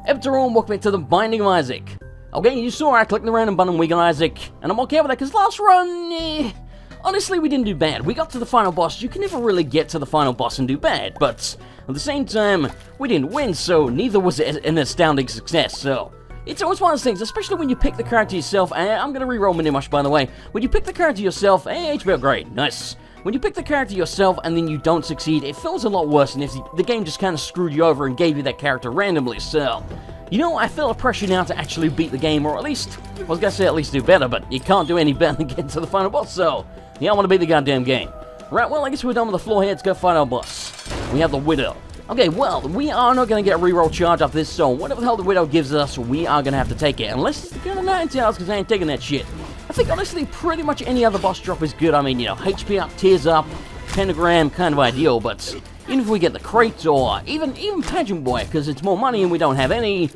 After all, welcome back to the Binding of Isaac. Okay, you saw I clicked the random button, we got Isaac, and I'm okay with that, because last run, honestly, we didn't do bad. We got to the final boss. You can never really get to the final boss and do bad, but at the same time, we didn't win, so neither was it an astounding success, so it's always one of those things, especially when you pick the character yourself, and I'm going to reroll Minimush, by the way. When you pick the character yourself, HP upgrade, nice. When you pick the character yourself and then you don't succeed, it feels a lot worse than if the game just kind of screwed you over and gave you that character randomly, so you know, I feel a pressure now to actually beat the game, or at least, I was going to say at least do better, but you can't do any better than get to the final boss, so yeah, I want to beat the goddamn game. Right, well, I guess we're done with the floor here. Let's go find our boss. We have the Widow. Okay, well, we are not going to get a reroll charge off this, so whatever the hell the Widow gives us, we are going to have to take it. Unless it's the kind of Ninetales, because I ain't taking that shit. I think, honestly, pretty much any other boss drop is good. I mean, you know, HP up, tears up, pentagram, kind of ideal, but even if we get the crate, or even Pageant Boy, because it's more money and we don't have any,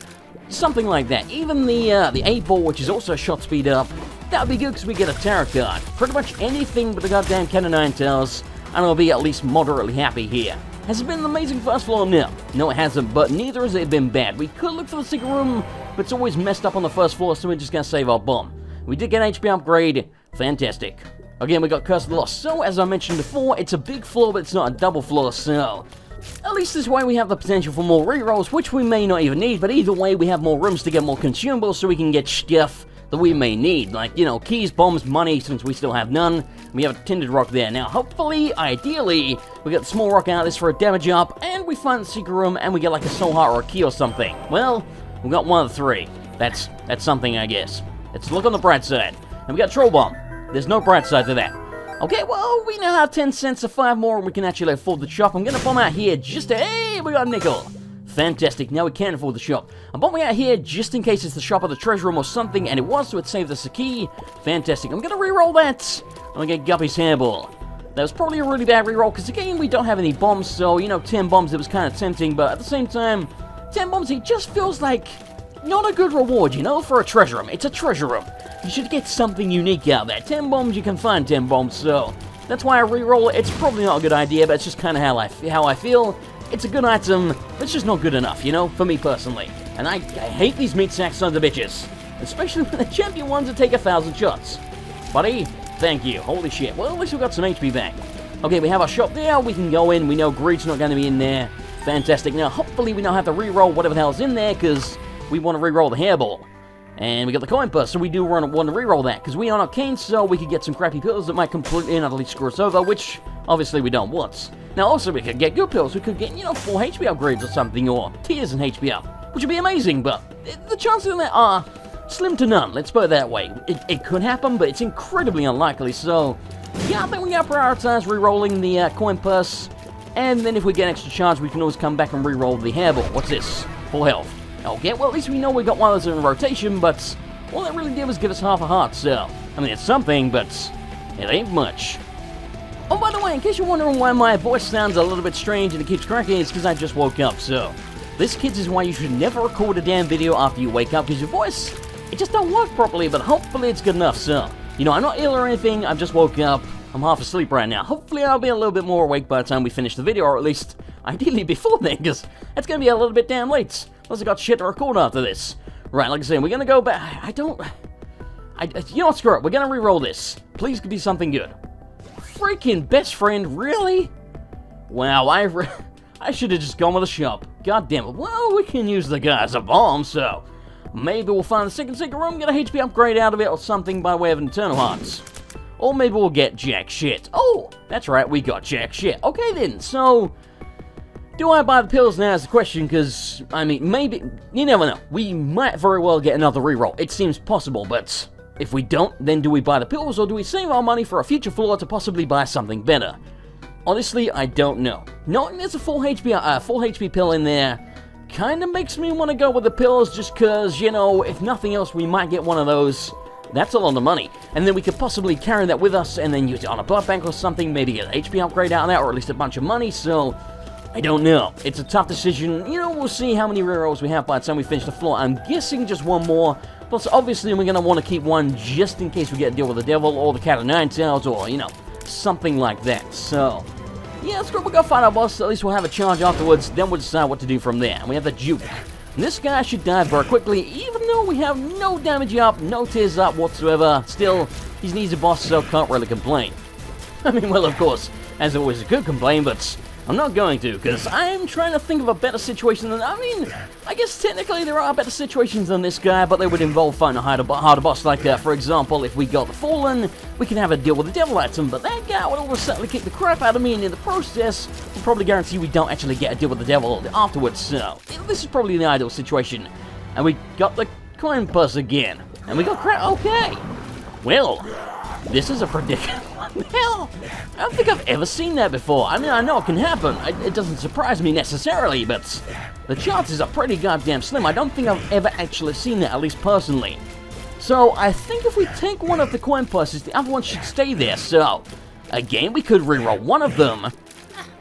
something like that. Even the 8-ball, which is also shot speed up, that would be good because we get a tarot card. Pretty much anything but the goddamn Can of Ninetales, and I'll be at least moderately happy here. Has it been an amazing first floor? No. No, it hasn't, but neither has it been bad. We could look for the secret room, but it's always messed up on the first floor, so we're just going to save our bomb. We did get an HP upgrade. Fantastic. Again, we got Curse of the Lost. So, as I mentioned before, it's a big floor, but it's not a double floor, so at least this way we have the potential for more rerolls, which we may not even need, but either way, we have more rooms to get more consumables so we can get stuff that we may need, like, you know, keys, bombs, money, since we still have none. We have a tinted rock there. Now, hopefully, ideally, we get the small rock out of this for a damage up, and we find the secret room, and we get like a soul heart or a key or something. Well, we got one of the three. That's something, I guess. Let's look on the bright side. And we got Troll Bomb. There's no bright side to that. Okay, well, we now have 10 cents, so 5 more, and we can actually afford the shop. I'm gonna bomb out here just to, hey, we got a nickel. Fantastic, now we can afford the shop. I'm bombing out here just in case it's the shop or the treasure room or something, and it was, so it saved us a key. Fantastic, I'm gonna reroll that. I'm gonna get Guppy's hairball. That was probably a really bad reroll, because again, we don't have any bombs, so, you know, 10 bombs, it was kind of tempting, but at the same time, 10 bombs, it just feels like not a good reward, you know, for a treasure room. It's a treasure room. You should get something unique out of that. 10 bombs, you can find 10 bombs, so that's why I reroll it. It's probably not a good idea, but it's just kind of how I feel. It's a good item, but it's just not good enough, you know, for me personally. And I hate these meat sack sons of bitches, especially when the champion ones that take 1,000 shots. Buddy, thank you. Holy shit. Well, at least we got some HP back. Okay, we have our shop there. We can go in. We know Greed's not going to be in there. Fantastic. Now, hopefully we don't have to reroll whatever the hell's in there, because we want to reroll the hairball. And we got the coin purse, so we do want to reroll that, because we are not Kane, so we could get some crappy pills that might completely and utterly screw us over, which obviously we don't want. Now, also, we could get good pills. We could get, you know, 4 HP upgrades or something, or tears and HP up, which would be amazing, but the chances of that are slim to none, let's put it that way. It could happen, but it's incredibly unlikely, so yeah, I think we gotta prioritize rerolling the coin purse, and then if we get extra charge, we can always come back and reroll the hairball. What's this? Full health. Okay, well, at least we know we got one of those in rotation, but all that really did was give us half a heart, so I mean, it's something, but it ain't much. Oh, by the way, in case you're wondering why my voice sounds a little bit strange and it keeps cracking, it's because I just woke up, so this, kids, is why you should never record a damn video after you wake up, because your voice, it just don't work properly, but hopefully it's good enough, so, you know, I'm not ill or anything, I've just woke up, I'm half asleep right now. Hopefully I'll be a little bit more awake by the time we finish the video, or at least, ideally before then, because that's going to be a little bit damn late, unless I got shit to record after this. Right, like I said, we're going to go back, you know what, screw it, we're going to re-roll this. Please be something good. Freaking best friend, really? Wow, I should have just gone with the shop. God damn it. Well, we can use the guy as a bomb, so maybe we'll find the secret room, get a HP upgrade out of it or something by way of Eternal Hearts. Or maybe we'll get jack shit. Oh, that's right, we got jack shit. Okay then, so do I buy the pills now is the question, because, I mean, maybe, you never know. We might very well get another reroll. It seems possible, but if we don't, then do we buy the pills, or do we save our money for a future floor to possibly buy something better? Honestly, I don't know. Knowing there's a full HP pill in there kind of makes me want to go with the pills, just because, you know, if nothing else, we might get one of those. That's a lot of money. And then we could possibly carry that with us and then use it on a blood bank or something, maybe get an HP upgrade out of that, or at least a bunch of money, so I don't know. It's a tough decision. You know, we'll see how many rerolls we have by the time we finish the floor. I'm guessing just one more. Plus, obviously, we're going to want to keep one just in case we get a deal with the devil or the Cat of Ninetales or, you know, something like that. So, yeah, let's go find our boss. At least we'll have a charge afterwards. Then we'll decide what to do from there. And we have the Juke. And this guy should die very quickly, even though we have no damage up, no tears up whatsoever. Still, he's an easy boss, so can't really complain. I mean, well, of course, as always, I could complain, but I'm not going to, because I'm trying to think of a better situation than... I mean, I guess technically there are better situations than this guy, but they would involve fighting a harder boss like that. For example, if we got the Fallen, we can have a deal with the Devil item, but that guy would almost certainly kick the crap out of me, and in the process, we'll probably guarantee we don't actually get a deal with the Devil afterwards, so this is probably the ideal situation. And we got the coin purse again, and we got crap... Okay, well, this is a predicament. What the hell? I don't think I've ever seen that before. I mean, I know it can happen. It doesn't surprise me necessarily, but the chances are pretty goddamn slim. I don't think I've ever actually seen that, at least personally. So, I think if we take one of the coin purses, the other one should stay there. So, again, we could reroll one of them.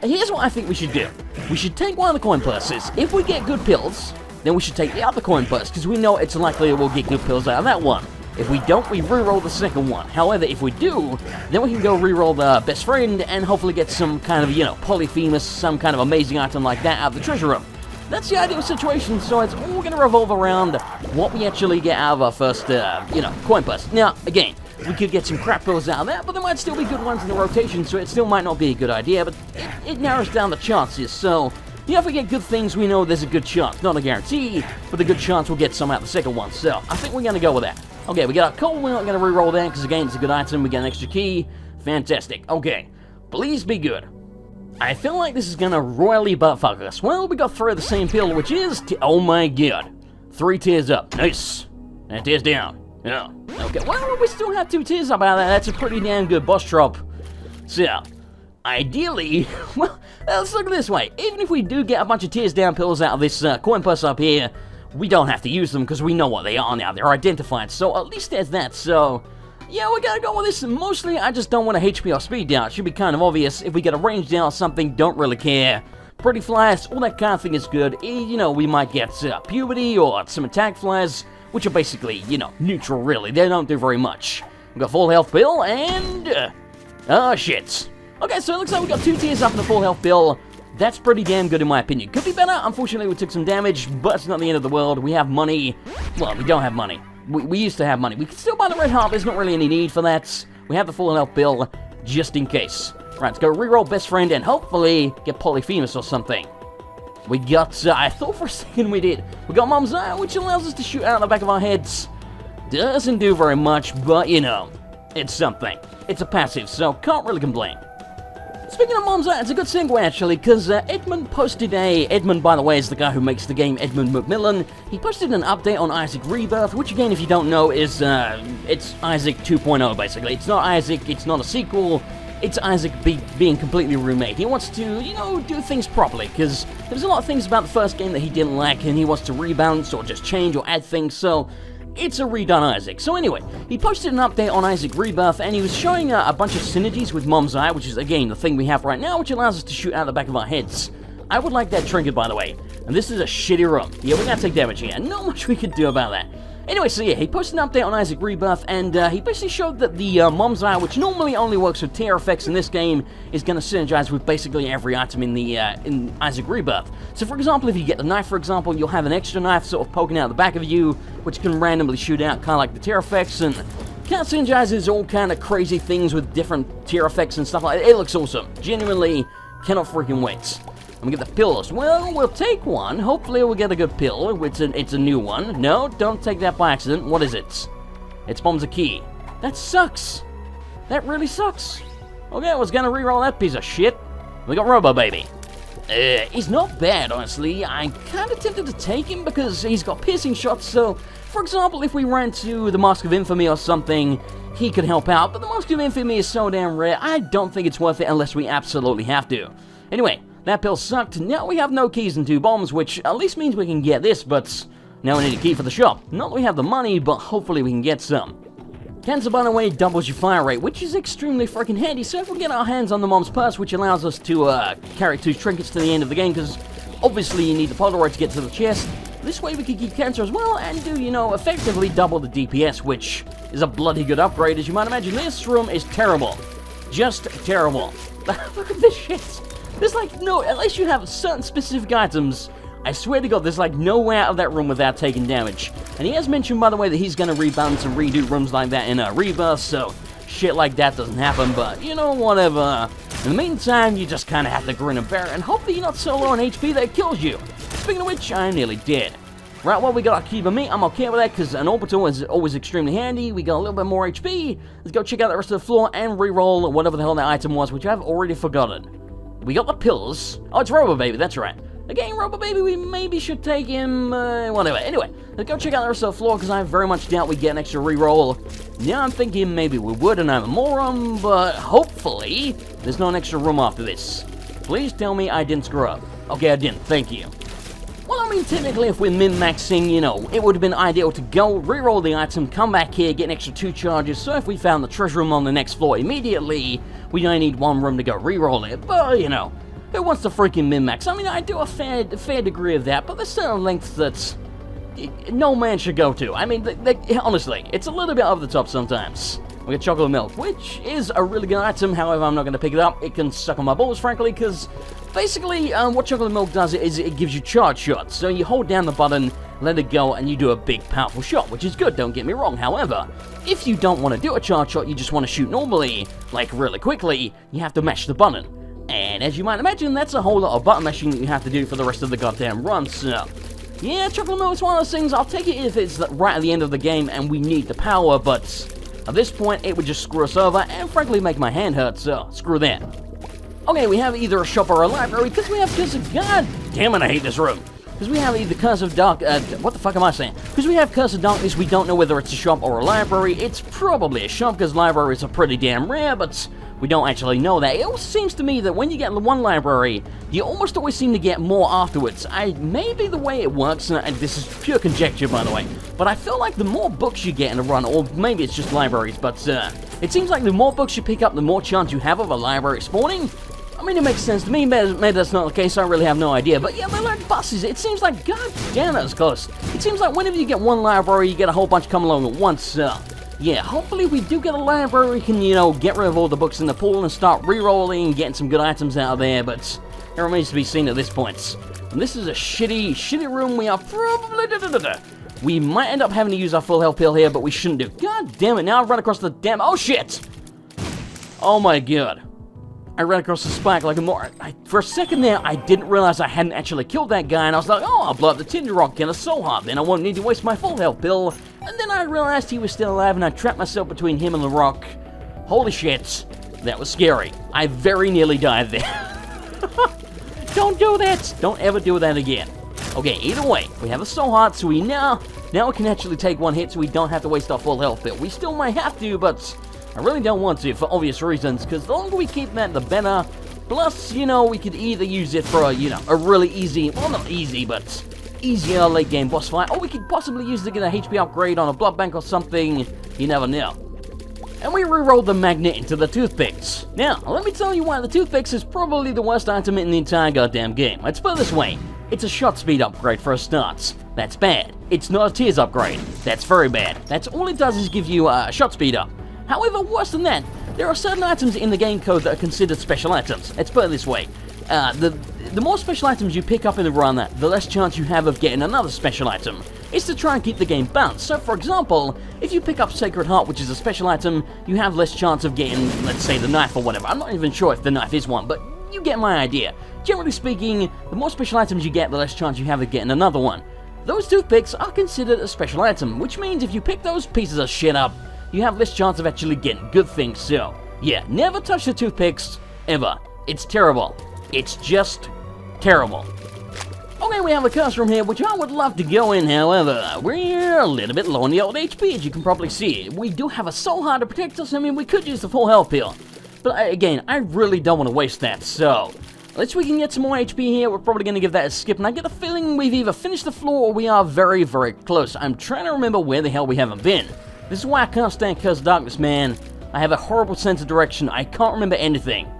Here's what I think we should do. We should take one of the coin purses. If we get good pills, then we should take the other coin purse, because we know it's likely we'll get good pills out of that one. If we don't, we reroll the second one. However, if we do, then we can go reroll the best friend and hopefully get some kind of, polyphemus, some kind of amazing item like that out of the treasure room. That's the ideal situation, so it's all going to revolve around what we actually get out of our first, coin purse. Now, again, we could get some crap pills out of that, but there might still be good ones in the rotation, so it still might not be a good idea, but it narrows down the chances, so... if we get good things, we know there's a good chance. Not a guarantee, but a good chance we'll get some out of the second one. So, I think we're going to go with that. Okay, we got our coal. We're not going to reroll that, because again, it's a good item. We get an extra key. Fantastic. Okay, please be good. I feel like this is going to royally buttfuck us. Well, we got 3 of the same pill, which is... oh my god. 3 tears up. Nice. And tears down. Yeah. Okay, well, we still have 2 tears up out of that. That's a pretty damn good boss drop. So... ideally, well, let's look at it this way. Even if we do get a bunch of tears down pills out of this coin purse up here, we don't have to use them because we know what they are now. They're identified, so at least there's that. So, yeah, we gotta go with this. Mostly, I just don't want a HP or speed down. It should be kind of obvious. If we get a range down or something, don't really care. Pretty flash, all that kind of thing is good. We might get puberty or some attack flares, which are basically, neutral, really. They don't do very much. We got full health pill and... oh, shit. Okay, so it looks like we got 2 tears up in the full health pill. That's pretty damn good in my opinion. Could be better. Unfortunately, we took some damage, but it's not the end of the world. We have money. Well, we don't have money. We used to have money. We can still buy the red heart. There's not really any need for that. We have the full health pill, just in case. Right, let's go reroll best friend and hopefully get polyphemus or something. We got, I thought for a second we did. We got Mom's Eye, which allows us to shoot out the back of our heads. Doesn't do very much, but it's something. It's a passive, so can't really complain. Speaking of Mom's Eye, it's a good segue actually, because Edmund posted Edmund, by the way, is the guy who makes the game, Edmund McMillan. He posted an update on Isaac Rebirth, which again, if you don't know, is, it's Isaac 2.0 basically. It's not Isaac, it's not a sequel, it's Isaac being completely remade. He wants to, do things properly, because there's a lot of things about the first game that he didn't like, and he wants to rebalance or just change or add things, so... it's a redone Isaac. So anyway, he posted an update on Isaac Rebirth, and he was showing a bunch of synergies with Mom's Eye, which is, again, the thing we have right now, which allows us to shoot out the back of our heads. I would like that trinket, by the way. And this is a shitty room. Yeah, we're gonna take damage here. Not much we could do about that. Anyway, so yeah, he posted an update on Isaac Rebirth, and he basically showed that the Mom's Eye, which normally only works with tear effects in this game, is going to synergize with basically every item in the in Isaac Rebirth. So for example, if you get the knife, for example, you'll have an extra knife sort of poking out the back of you, which can randomly shoot out, kind of like the tear effects, and kind of synergizes all kind of crazy things with different tear effects and stuff like that. It looks awesome. Genuinely, cannot freaking wait. I'm gonna get the pill as well. We'll take one. Hopefully we'll get a good pill. It's a new one. No, don't take that by accident. What is it? It's bombs a key. That sucks. That really sucks. Okay, I was gonna reroll that piece of shit. We got Robo Baby. He's not bad, honestly. I'm kind of tempted to take him because he's got piercing shots, so... for example, if we ran to the Mask of Infamy or something, he could help out, but the Mask of Infamy is so damn rare, I don't think it's worth it unless we absolutely have to. Anyway, that pill sucked. Now we have no keys and 2 bombs, which at least means we can get this, but now we need a key for the shop. Not that we have the money, but hopefully we can get some. Cancer, by the way, doubles your fire rate, which is extremely freaking handy, so if we get our hands on the Mom's Purse, which allows us to carry 2 trinkets to the end of the game, because obviously you need the Polaroid to get to the chest, this way we can keep Cancer as well, and do, effectively double the DPS, which is a bloody good upgrade, as you might imagine. This room is terrible. Just terrible. Look at this shit. There's like no, unless you have certain specific items, I swear to God, there's like no way out of that room without taking damage. And he has mentioned, by the way, that he's going to rebalance and redo rooms like that in a Rebirth, so shit like that doesn't happen, but, you know, whatever. In the meantime, you just kind of have to grin and bear it, and hope that you're not so low on HP that it kills you. Speaking of which, I'm nearly dead. Right, well, we got our cube of meat. I'm okay with that, because an orbital is always extremely handy. We got a little bit more HP. Let's go check out the rest of the floor and re-roll whatever the hell that item was, which I've already forgotten. We got the pills. Oh, it's Robo Baby, that's right. Again, Robo Baby, we maybe should take him, whatever. Anyway, let's go check out the rest of the floor, because I very much doubt we get an extra re-roll. Now I'm thinking maybe we would, and I'm a moron, but hopefully there's no extra room after this. Please tell me I didn't screw up. Okay, I didn't. Thank you. Well, I mean, technically, if we're min-maxing, you know, it would have been ideal to go, re-roll the item, come back here, get an extra 2 charges, so if we found the treasure room on the next floor immediately, we only need 1 room to go re-roll it, but, you know, who wants to freaking min-max? I mean, I do a fair degree of that, but there's certain lengths that no man should go to. I mean, honestly, it's a little bit over the top sometimes. We got chocolate milk, which is a really good item, however, I'm not going to pick it up. It can suck on my balls, frankly, because basically, what chocolate milk does is it gives you charge shots. So you hold down the button, let it go, and you do a big, powerful shot, which is good, don't get me wrong. However, if you don't want to do a charge shot, you just want to shoot normally, like really quickly, you have to mash the button. And as you might imagine, that's a whole lot of button mashing that you have to do for the rest of the goddamn run, so yeah, chocolate milk is one of those things. I'll take it if it's right at the end of the game and we need the power, but at this point, it would just screw us over and frankly make my hand hurt, so screw that. Okay, we have either a shop or a library, because we have Curse of... God damn it, I hate this room. Because we have either Curse of Dark... what the fuck am I saying? Because we have Curse of Darkness, we don't know whether it's a shop or a library. It's probably a shop, because libraries are pretty damn rare, but we don't actually know that. It also seems to me that when you get one library, you almost always seem to get more afterwards. Maybe the way it works, and this is pure conjecture, by the way, but I feel like the more books you get in a run, or maybe it's just libraries, but it seems like the more books you pick up, the more chance you have of a library spawning. I mean, it makes sense to me. Maybe that's not the case. I really have no idea. But yeah, they're like buses. It seems like, god damn, that's close. It seems like whenever you get one library, you get a whole bunch come along at once. Yeah, hopefully we do get a library. We can, you know, get rid of all the books in the pool and start re-rolling and getting some good items out of there. But it remains to be seen at this point. And this is a shitty room. We are probably... We might end up having to use our full health pill here, but we shouldn't do. God damn it, now I've run across the damn... Oh, shit! Oh, my God. I ran across the spike like a more... For a second there, I didn't realize I hadn't actually killed that guy, and I was like, oh, I'll blow up the Tinder Rock and a Soul Heart, then I won't need to waste my full health pill. And then I realized he was still alive, and I trapped myself between him and the rock. Holy shit. That was scary. I very nearly died there. Don't do that! Don't ever do that again. Okay, either way, we have a Soul Heart, so we now we can actually take one hit, so we don't have to waste our full health pill. We still might have to, but I really don't want to, for obvious reasons, because the longer we keep that, the better. Plus, you know, we could either use it for, you know, a really easy, well, not easy, but easier late-game boss fight, or we could possibly use it to get a HP upgrade on a blood bank or something. You never know. And we re-rolled the magnet into the toothpicks. Now, let me tell you why the toothpicks is probably the worst item in the entire goddamn game. Let's put it this way. It's a shot speed upgrade for a start. That's bad. It's not a tears upgrade. That's very bad. That's all it does is give you a shot speed up. However, worse than that, there are certain items in the game code that are considered special items. Let's put it this way. The more special items you pick up in the run, the less chance you have of getting another special item. It's to try and keep the game balanced. So, for example, if you pick up Sacred Heart, which is a special item, you have less chance of getting, let's say, the knife or whatever. I'm not even sure if the knife is one, but you get my idea. Generally speaking, the more special items you get, the less chance you have of getting another one. Those toothpicks are considered a special item, which means if you pick those pieces of shit up, you have less chance of actually getting good things. So, yeah, never touch the toothpicks, ever. It's terrible. It's just terrible. Okay, we have a curse room here, which I would love to go in, however, we're a little bit low on the old HP, as you can probably see. We do have a Soul Heart to protect us. I mean, we could use the full health pill. But again, I really don't want to waste that, so unless we can get some more HP here, we're probably going to give that a skip, and I get a feeling we've either finished the floor or we are very, very close. I'm trying to remember where the hell we haven't been. This is why I can't stand Curse of Darkness, man. I have a horrible sense of direction. I can't remember anything.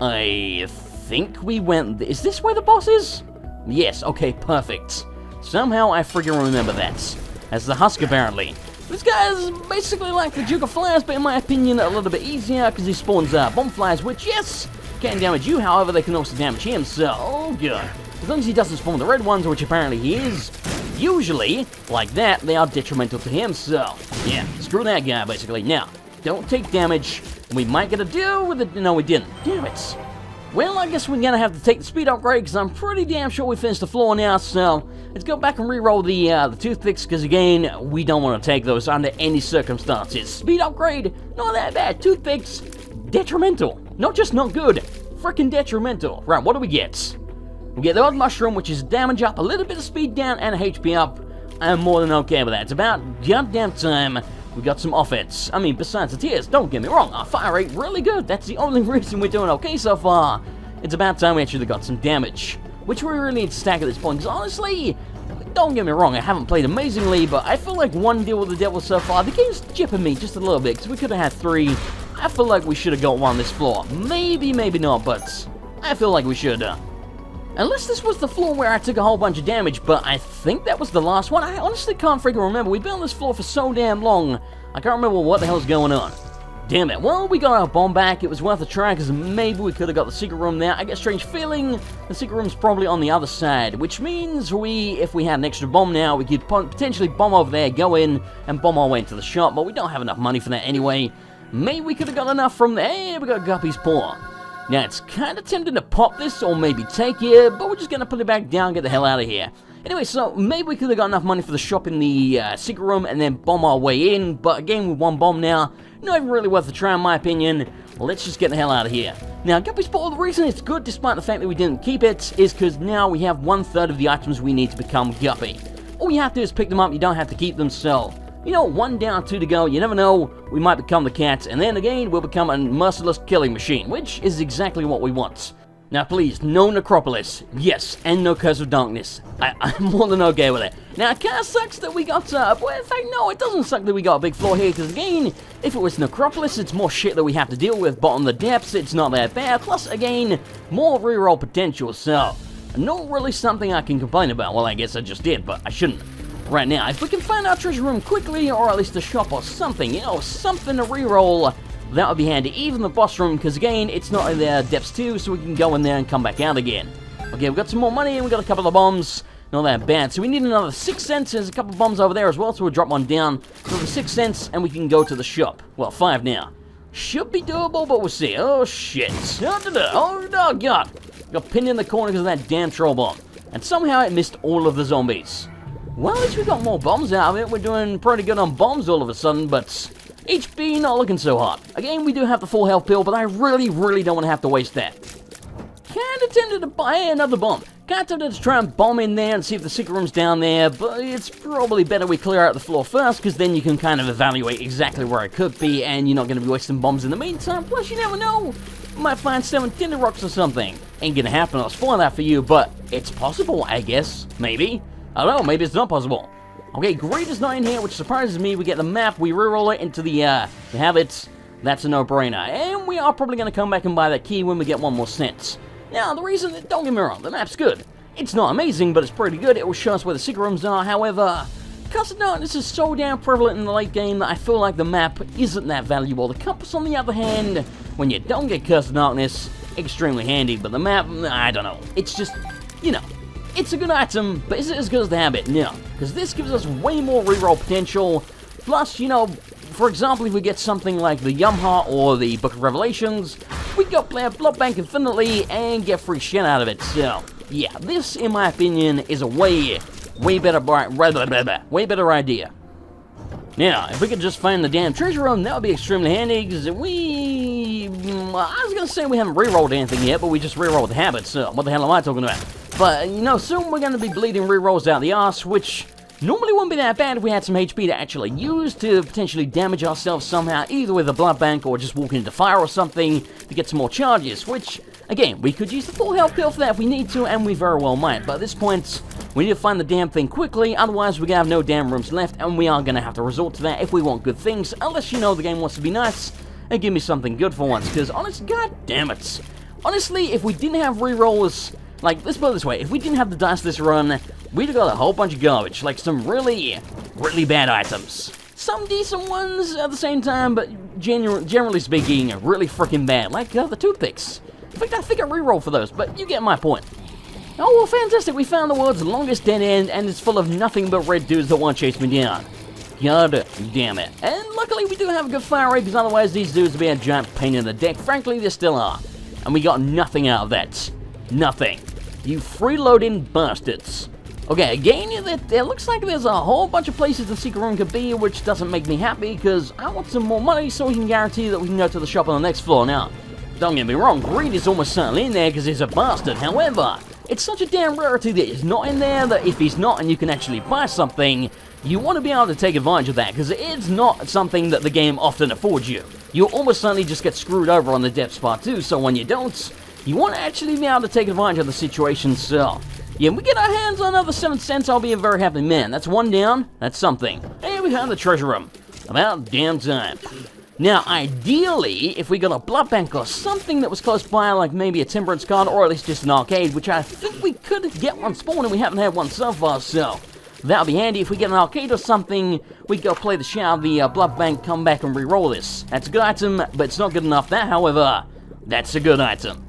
I think we went... Is this where the boss is? Yes, okay, perfect. Somehow I friggin' remember that. As the Husk, apparently. This guy is basically like the Duke of Flies, but in my opinion, a little bit easier, because he spawns bomb flies, which, yes, can damage you, however, they can also damage him, so, oh god. As long as he doesn't spawn the red ones, which apparently he is, usually, like that, they are detrimental to him, so, yeah, screw that guy, basically. Now, don't take damage. We might get a deal with it. No, we didn't. Damn it. Well, I guess we're gonna have to take the speed upgrade, because I'm pretty damn sure we finished the floor now, so let's go back and re-roll the toothpicks, because again, we don't want to take those under any circumstances. Speed upgrade, not that bad. Toothpicks, detrimental. Not just not good, freaking detrimental. Right, what do we get? We get the odd mushroom, which is damage up, a little bit of speed down, and a HP up. I'm more than okay with that. It's about goddamn time we got some offense. I mean, besides the tears, don't get me wrong, our fire rate really good. That's the only reason we're doing okay so far. It's about time we actually got some damage, which we really need to stack at this point, because honestly, don't get me wrong, I haven't played amazingly, but I feel like one deal with the devil so far, the game's jipping me just a little bit, because we could have had 3. I feel like we should have got 1 this floor. Maybe, maybe not, but I feel like we should have. Unless this was the floor where I took a whole bunch of damage, but I think that was the last one. I honestly can't freaking remember. We've been on this floor for so damn long, I can't remember what the hell's going on. Damn it. Well, we got our bomb back. It was worth a try, because maybe we could have got the secret room there. I get a strange feeling the secret room's probably on the other side, which means if we had an extra bomb now, we could potentially bomb over there, go in, and bomb our way into the shop, but we don't have enough money for that anyway. Maybe we could have got enough from there. Hey, we got Guppy's paw. Now, it's kind of tempting to pop this or maybe take it, but we're just going to put it back down and get the hell out of here. Anyway, so maybe we could have got enough money for the shop in the secret room and then bomb our way in, but again, with 1 bomb now, not even really worth a try in my opinion. Let's just get the hell out of here. Now, Guppy's Ball, the reason it's good, despite the fact that we didn't keep it, is because now we have 1/3 of the items we need to become Guppy. All you have to do is pick them up, you don't have to keep them, so, you know, 1 down, 2 to go, you never know, we might become the cat, and then again, we'll become a merciless killing machine, which is exactly what we want. Now please, no Necropolis, yes, and no Curse of Darkness. I'm more than okay with it. Now it kinda sucks that we got, well in fact no, it doesn't suck that we got a big floor here, because again, if it was Necropolis, it's more shit that we have to deal with, but on the depths, it's not that bad, plus again, more reroll potential, so, not really something I can complain about. Well, I guess I just did, but I shouldn't. Right now, if we can find our treasure room quickly, or at least a shop or something, you know, something to reroll, that would be handy. Even the boss room, because again, it's not in the depths too, so we can go in there and come back out again. Okay, we've got some more money, and we've got a couple of bombs. Not that bad. So we need another 6 cents. There's a couple of bombs over there as well, so we'll drop 1 down. Another 6 cents, and we can go to the shop. Well, 5 now. Should be doable, but we'll see. Oh, shit. Oh, God. Got pinned in the corner because of that damn troll bomb. And somehow it missed all of the zombies. Well, at least we got more bombs out of it. We're doing pretty good on bombs all of a sudden, but HP not looking so hot. Again, we do have the full health pill, but I really don't want to have to waste that. Kinda tempted to buy another bomb. Kinda tempted to try and bomb in there and see if the secret room's down there, but it's probably better we clear out the floor first, because then you can kind of evaluate exactly where it could be, and you're not going to be wasting bombs in the meantime. Plus, you never know. You might find 7 tinder rocks or something. Ain't gonna happen, I'll spoil that for you, but it's possible, I guess. Maybe. I don't know, maybe it's not possible. Okay, greed is not in here, which surprises me. We get the map, we reroll it into the habits. That's a no-brainer. And we are probably going to come back and buy that key when we get 1 more cent. Now, the reason, don't get me wrong, the map's good. It's not amazing, but it's pretty good. It will show us where the secret rooms are. However, Curse of Darkness is so damn prevalent in the late game that I feel like the map isn't that valuable. The compass, on the other hand, when you don't get Curse of Darkness, extremely handy. But the map, I don't know. It's just, you know. It's a good item, but is it as good as the habit? No, because this gives us way more reroll potential. Plus, you know, for example, if we get something like the Yumha or the Book of Revelations, we can go play a Blood Bank infinitely and get free shit out of it. So, yeah, this, in my opinion, is a way better idea. Now, if we could just find the damn treasure room, that would be extremely handy, because I was going to say we haven't rerolled anything yet, but we just rerolled the habit, so what the hell am I talking about? But, you know, soon we're going to be bleeding rerolls out the arse, which normally wouldn't be that bad if we had some HP to actually use to potentially damage ourselves somehow, either with a blood bank or just walking into fire or something to get some more charges, which, again, we could use the full health pill for that if we need to, and we very well might. But at this point, we need to find the damn thing quickly, otherwise we're going to have no damn rooms left, and we are going to have to resort to that if we want good things, unless, you know, the game wants to be nice and give me something good for once, because, honestly, god damn it. Honestly, if we didn't have rerolls, like, let's put it this way, if we didn't have the dice this run, we'd have got a whole bunch of garbage, like some really bad items. Some decent ones at the same time, but generally speaking, really freaking bad, like the toothpicks. In fact, I think I reroll for those, but you get my point. Oh, well, fantastic. We found the world's longest dead end, and it's full of nothing but red dudes that want to chase me down. God damn it. And luckily, we do have a good fire rate, because otherwise these dudes would be a giant pain in the deck. Frankly, they still are. And we got nothing out of that. Nothing. You freeloading bastards. Okay, again, it looks like there's a whole bunch of places the secret room could be, which doesn't make me happy, because I want some more money so we can guarantee that we can go to the shop on the next floor. Now, don't get me wrong, greed is almost certainly in there because he's a bastard. However, it's such a damn rarity that he's not in there that if he's not and you can actually buy something, you want to be able to take advantage of that, because it's not something that the game often affords you. You'll almost certainly just get screwed over on the depths part too, so when you don't, you want to actually be able to take advantage of the situation. So yeah, we get our hands on another 7 cents, I'll be a very happy man. That's one down, that's something. And we found the treasure room. About damn time. Now, ideally, if we got a blood bank or something that was close by, like maybe a temperance card, or at least just an arcade, which I think we could get one spawn, and we haven't had one so far, so that'll be handy. If we get an arcade or something, we go play the shit out of the blood bank, come back and re-roll this. That's a good item, but it's not good enough. That, however, that's a good item.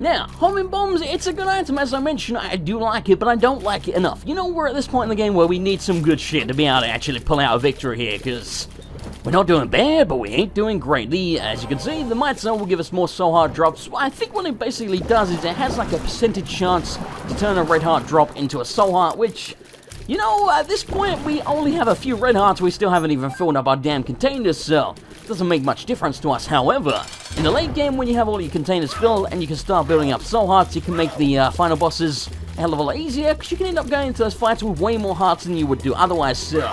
Now, homing bombs, it's a good item, as I mentioned. I do like it, but I don't like it enough. You know, we're at this point in the game where we need some good shit to be able to actually pull out a victory here, because we're not doing bad, but we ain't doing great. As you can see, the Might Zone will give us more soul heart drops. I think what it basically does is it has like a percentage chance to turn a red heart drop into a soul heart, which, you know, at this point, we only have a few red hearts. We still haven't even filled up our damn containers, so it doesn't make much difference to us. However, in the late game, when you have all your containers filled and you can start building up soul hearts, you can make the final bosses a hell of a lot easier, because you can end up going into those fights with way more hearts than you would do otherwise. So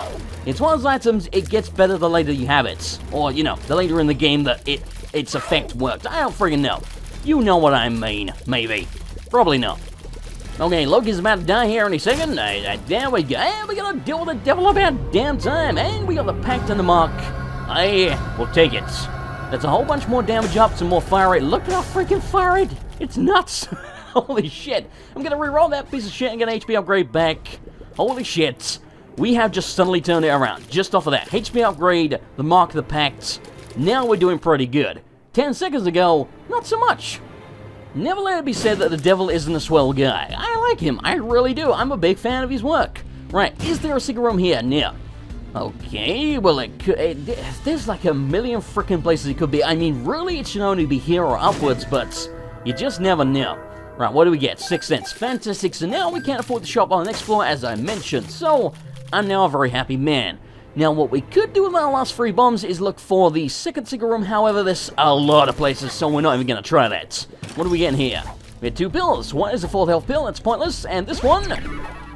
it's one of those items, it gets better the later you have it, or, you know, the later in the game that its effect worked. I don't friggin' know. You know what I mean, maybe. Probably not. Okay, Loki's about to die here any second. There we go. And we gotta deal with the devil about damn time. And we got the pact and the mark. We'll take it. That's a whole bunch more damage up, some more fire rate. Look at our freaking fire rate. It's nuts. Holy shit. I'm gonna re-roll that piece of shit and get an HP upgrade back. Holy shit. We have just suddenly turned it around. Just off of that. HP upgrade, the mark, the pact. Now we're doing pretty good. 10 seconds ago, not so much. Never let it be said that the devil isn't a swell guy. I like him. I really do. I'm a big fan of his work. Right. Is there a secret room here? No. Okay, well, there's like a million freaking places it could be. I mean, really, it should only be here or upwards, but you just never know. Right, what do we get? 6 cents. Fantastic. So now we can't afford the shop on the next floor, as I mentioned. So I'm now a very happy man. Now, what we could do with our last 3 bombs is look for the second secret room. However, there's a lot of places, so we're not even going to try that. What do we get in here? We have 2 pills. One is a 4th health pill. That's pointless. And this one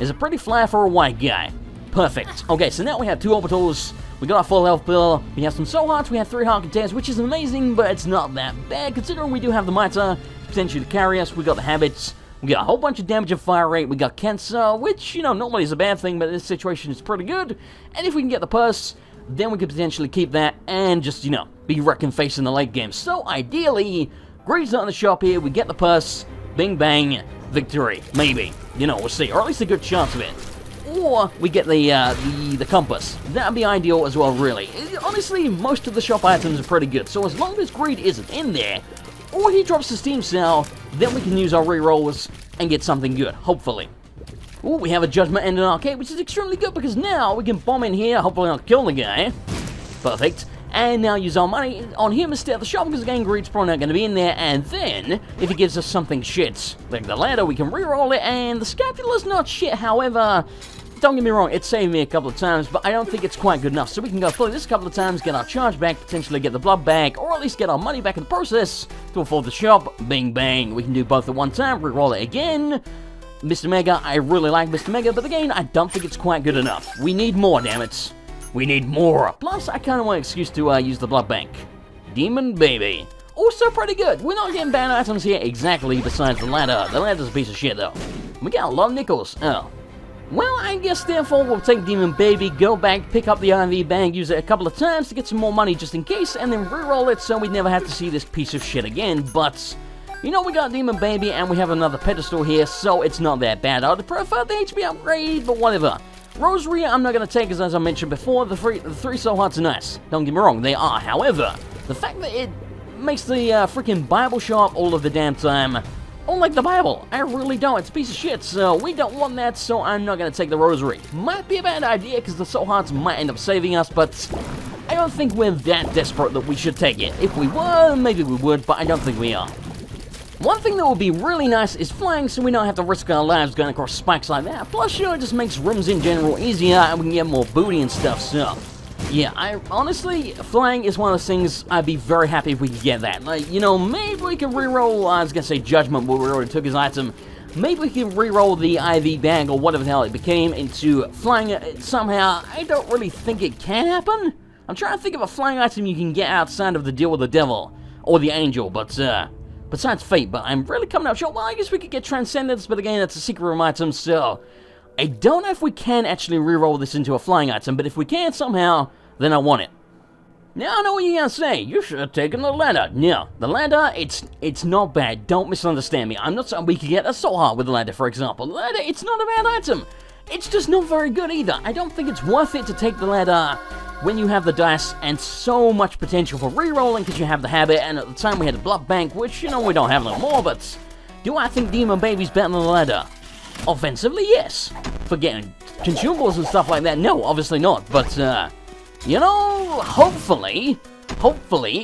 is a pretty flyer for a white guy. Perfect. Okay, so now we have 2 orbitals. We got our 4th health pill. We have some soul hearts. We have 3 heart containers, which is amazing, but it's not that bad, considering we do have the mitre potentially to carry us. We got the habits. We got a whole bunch of damage and fire rate. We got cancer, which, you know, normally is a bad thing, but in this situation is pretty good. And if we can get the purse, then we could potentially keep that and just, you know, be wrecking face in the late game. So ideally, greed's not in the shop here. We get the purse, bing bang, victory. Maybe. You know, we'll see. Or at least a good chance of it. Or we get the compass. That'd be ideal as well, really. Honestly, most of the shop items are pretty good. So as long as greed isn't in there, or he drops the steam cell, then we can use our rerolls and get something good, hopefully. Ooh, we have a judgment and an arcade, which is extremely good because now we can bomb in here, hopefully not kill the guy. Perfect. And now use our money on him instead of the shop, because again, greed's probably not going to be in there. And then, if he gives us something shit, like the ladder, we can reroll it, and the scapula's not shit. However, don't get me wrong, it saved me a couple of times, but I don't think it's quite good enough. So we can go play this a couple of times, get our charge back, potentially get the blood back, or at least get our money back in the process to afford the shop. Bing bang. We can do both at one time, reroll it again. Mr. Mega, I really like Mr. Mega, but again, I don't think it's quite good enough. We need more, damn it. We need more. Plus, I kind of want an excuse to use the blood bank. Demon Baby. Also pretty good. We're not getting bad items here exactly besides the ladder. The ladder's a piece of shit, though. We got a lot of nickels. Oh. Well, I guess therefore we'll take Demon Baby, go back, pick up the IV bag, use it a couple of times to get some more money just in case, and then reroll it so we never have to see this piece of shit again. But, you know, we got Demon Baby and we have another pedestal here, so it's not that bad. I'd prefer the HP upgrade, but whatever. Rosary, I'm not going to take, because as I mentioned before, the 3 soul hearts are nice. Don't get me wrong, they are. However, the fact that it makes the freaking Bible show up all of the damn time, don't like the Bible. I really don't. It's a piece of shit, so we don't want that, so I'm not going to take the rosary. Might be a bad idea, because the soul hearts might end up saving us, but I don't think we're that desperate that we should take it. If we were, maybe we would, but I don't think we are. One thing that would be really nice is flying, so we don't have to risk our lives going across spikes like that. Plus, you know, it just makes rooms in general easier, and we can get more booty and stuff, so... yeah, honestly, flying is one of those things I'd be very happy if we could get that. Like, you know, maybe we can reroll, I was gonna say Judgment, but we already took his item. Maybe we can reroll the IV bag or whatever the hell it became into flying somehow. I don't really think it can happen. I'm trying to think of a flying item you can get outside of the deal with the devil or the angel, but besides fate, but I'm really coming up short. Well, I guess we could get Transcendence, but again, that's a secret room item, so I don't know if we can actually reroll this into a flying item, but if we can somehow, then I want it. Now, I know what you're gonna say. You should have taken the ladder. No, the ladder, it's not bad. Don't misunderstand me. I'm not saying we could get a soul heart with the ladder, for example. The ladder, it's not a bad item. It's just not very good either. I don't think it's worth it to take the ladder when you have the dice and so much potential for re-rolling because you have the habit, and at the time we had the blood bank, which, you know, we don't have no more, but do I think Demon Baby's better than the ladder? Offensively, yes. For getting consumables and stuff like that, no, obviously not, but, you know, hopefully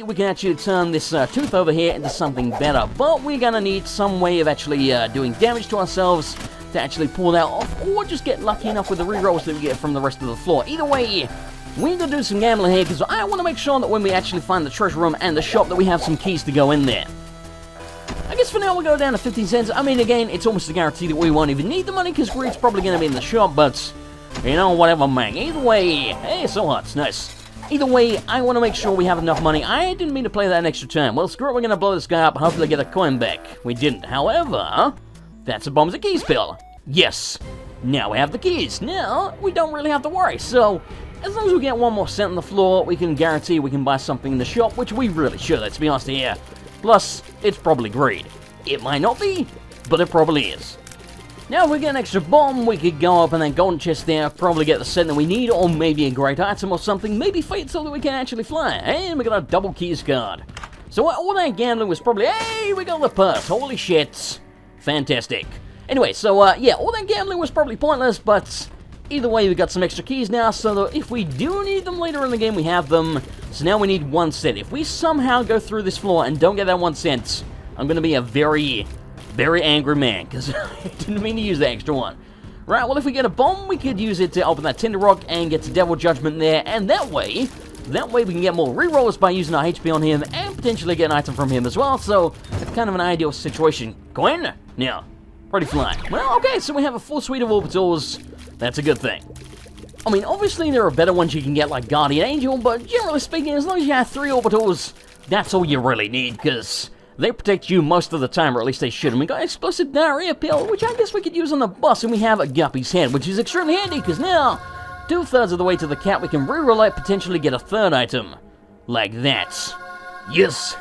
we can actually turn this tooth over here into something better, but we're gonna need some way of actually doing damage to ourselves to actually pull that off, or just get lucky enough with the rerolls that we get from the rest of the floor. Either way, we need to do some gambling here, because I want to make sure that when we actually find the treasure room and the shop that we have some keys to go in there. I guess for now we'll go down to 15 cents. I mean, again, it's almost a guarantee that we won't even need the money, because greed's probably going to be in the shop, but, you know, whatever, man. Either way, hey, so hot, it's nice. Either way, I want to make sure we have enough money. I didn't mean to play that an extra time. Well, screw it, we're going to blow this guy up and hopefully get a coin back. We didn't. However, that's a bombs and keys pill. Yes. Now we have the keys. Now, we don't really have to worry, so as long as we get one more cent on the floor, we can guarantee we can buy something in the shop, which we really should, let's be honest here. Plus, it's probably greed. It might not be, but it probably is. Now, if we get an extra bomb, we could go up and then golden chest there, probably get the cent that we need, or maybe a great item or something, maybe fate so that we can actually fly. And we got a double keys card. So all that gambling was probably, hey, we got the purse, holy shit. Fantastic. Anyway, so yeah, all that gambling was probably pointless, but either way, we got some extra keys now, so that if we do need them later in the game, we have them. So now we need 1 cent. If we somehow go through this floor and don't get that 1 cent, I'm going to be a very, very angry man, because I didn't mean to use the extra one. Right, well, if we get a bomb, we could use it to open that Tinder Rock and get to Devil Judgment there, and that way we can get more rerolls by using our HP on him, and potentially get an item from him as well, so it's kind of an ideal situation. Coin? Now, pretty fly. Well, okay, so we have a full suite of orbitals. That's a good thing. I mean, obviously there are better ones you can get like Guardian Angel, but generally speaking, as long as you have 3 orbitals, that's all you really need, because they protect you most of the time, or at least they should. And we got Explosive Diarrhea Pill, which I guess we could use on the bus, and we have a Guppy's Head, which is extremely handy, because now, 2/3 of the way to the cat, we can reroll it, potentially get a 3rd item. Like that. Yes!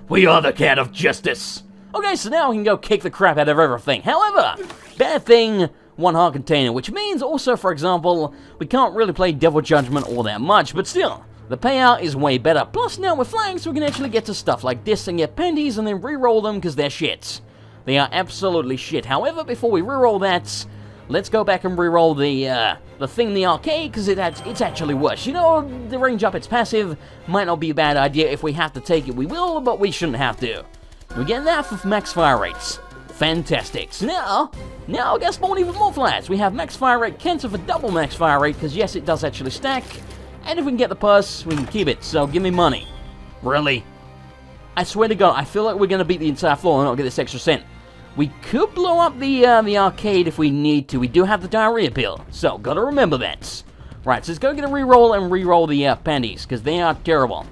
We are the cat of justice! Okay, so now we can go kick the crap out of everything. However, bad thing, 1 heart container, which means also, for example, we can't really play Devil Judgment all that much, but still, the payout is way better. Plus, now we're flying, so we can actually get to stuff like this and get panties and then re-roll them because they're shit. They are absolutely shit. However, before we re-roll that, let's go back and re-roll the thing in the arcade, because it's actually worse. You know, the range up its passive might not be a bad idea. If we have to take it, we will, but we shouldn't have to. We get that for max fire rates. Fantastic. So now I guess spawn even more flights. We have max fire rate cancel for double max fire rate, because yes, it does actually stack. And if we can get the purse, we can keep it. So give me money. Really? I swear to God, I feel like we're going to beat the entire floor and not get this extra cent. We could blow up the arcade if we need to. We do have the diarrhea pill, so gotta remember that. Right, so let's go get a reroll and reroll the panties, because they are terrible.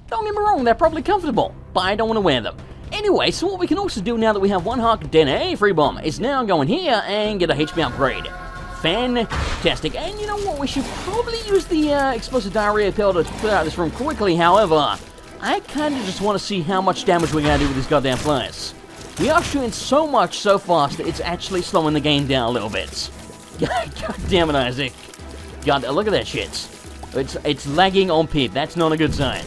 Don't get me wrong, they're probably comfortable, but I don't want to wear them. Anyway, so what we can also do now that we have 1 heart container, hey, free bomb, is now go in here and get a HP upgrade. Fantastic. And you know what, we should probably use the explosive diarrhea pill to clear out this room quickly. However, I kind of just want to see how much damage we're going to do with these goddamn flies. We are shooting so much so fast that it's actually slowing the game down a little bit. God damn it, Isaac. God, look at that shit. It's lagging on pip. That's not a good sign.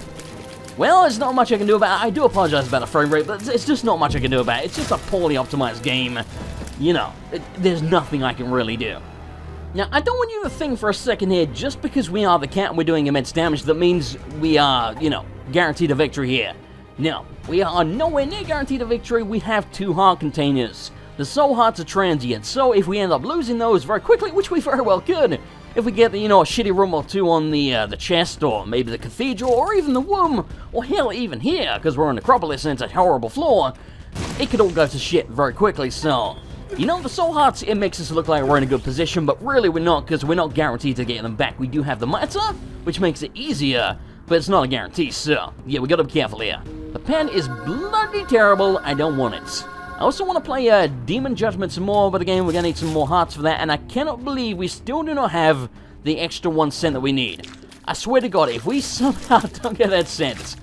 Well, there's not much I can do about it. I do apologize about the frame rate, but it's just not much I can do about it. It's just a poorly optimized game. You know, there's nothing I can really do. Now, I don't want you to think for a second here, just because we are the cat and we're doing immense damage, that means we are, you know, guaranteed a victory here. No, we are nowhere near guaranteed a victory. We have 2 heart containers. The soul hearts are transient, so if we end up losing those very quickly, which we very well could, if we get, you know, a shitty room or 2 on the chest, or maybe the cathedral, or even the womb, or hell, even here, because we're on Necropolis and it's a horrible floor, it could all go to shit very quickly, so... You know, the soul hearts, it makes us look like we're in a good position, but really we're not, because we're not guaranteed to get them back. We do have the mitre, which makes it easier, but it's not a guarantee, so... Yeah, we gotta be careful here. The pen is bloody terrible, I don't want it. I also want to play Demon Judgment some more, but again, we're going to need some more hearts for that, and I cannot believe we still do not have the extra 1 cent that we need. I swear to God, if we somehow don't get that cent,